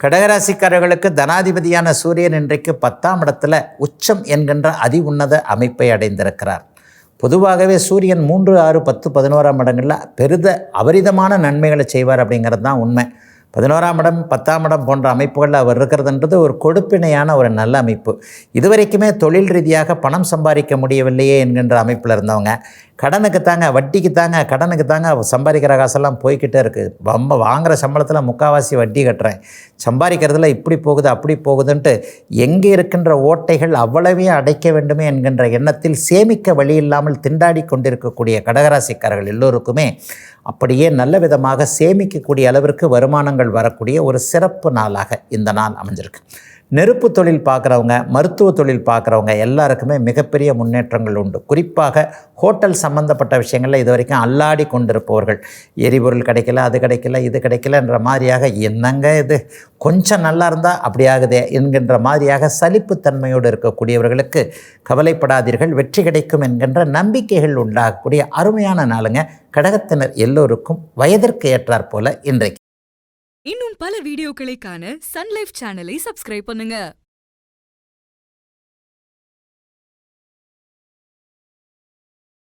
கடகராசிக்காரர்களுக்கு தனாதிபதியான சூரியன் இன்றைக்கு 10ஆம் இடத்துல உச்சம் என்கின்ற அதி உன்னத அமைப்பை அடைந்திருக்கிறார். பொதுவாகவே சூரியன் 3, 6, 10, 11ஆம் இடங்களில் அபரிதமான நன்மைகளை செய்வார் அப்படிங்கிறது தான் உண்மை. 11ஆம் இடம் 10ஆம் இடம் போன்ற அமைப்புகளில் அவர் இருக்கிறதுன்றது ஒரு கொடுப்பினையான ஒரு நல்ல அமைப்பு. இதுவரைக்குமே தொழில் ரீதியாக பணம் சம்பாதிக்க முடியவில்லையே என்கின்ற அமைப்பில் இருந்தவங்க கடனுக்கு தாங்க சம்பாதிக்கிற காசெல்லாம் போய்கிட்டே இருக்குது. வாங்குகிற சம்பளத்தில் முக்கால்வாசி வட்டி கட்டுறேன், சம்பாதிக்கிறதுல இப்படி போகுது அப்படி போகுதுன்ட்டு எங்கே இருக்கின்ற ஓட்டைகள் அவ்வளவையும் அடைக்க வேண்டுமே என்கின்ற எண்ணத்தில் சேமிக்க வழி இல்லாமல் திண்டாடி கொண்டிருக்கக்கூடிய கடகராசிக்காரர்கள் எல்லோருக்குமே அப்படியே நல்ல விதமாக சேமிக்கக்கூடிய அளவிற்கு வருமானங்கள் வரக்கூடிய ஒரு சிறப்பு நாளாக இந்த நாள் அமைஞ்சிருக்கு. நெருப்பு தொழில் பார்க்குறவங்க, மருத்துவ தொழில் பார்க்குறவங்க எல்லாருக்குமே மிகப்பெரிய முன்னேற்றங்கள் உண்டு. குறிப்பாக ஹோட்டல் சம்மந்தப்பட்ட விஷயங்களில் இது வரைக்கும் அல்லாடி கொண்டிருப்பவர்கள், எரிபொருள் கிடைக்கல, அது கிடைக்கல, இது கிடைக்கலன்ற மாதிரியாக என்னங்க இது கொஞ்சம் நல்லா இருந்தால் அப்படி ஆகுதே என்கின்ற மாதிரியாக சலிப்புத்தன்மையோடு இருக்கக்கூடியவர்களுக்கு கவலைப்படாதீர்கள், வெற்றி கிடைக்கும் என்கின்ற நம்பிக்கைகள் உண்டாகக்கூடிய அருமையான நாளுங்க. கடகத்தினர் எல்லோருக்கும் வயதிற்கு ஏற்றாற் போல இன்றைக்கு. இன்னும் பல வீடியோக்களை காண சன் லைஃப் சேனலை சப்ஸ்கிரைப் பண்ணுங்க.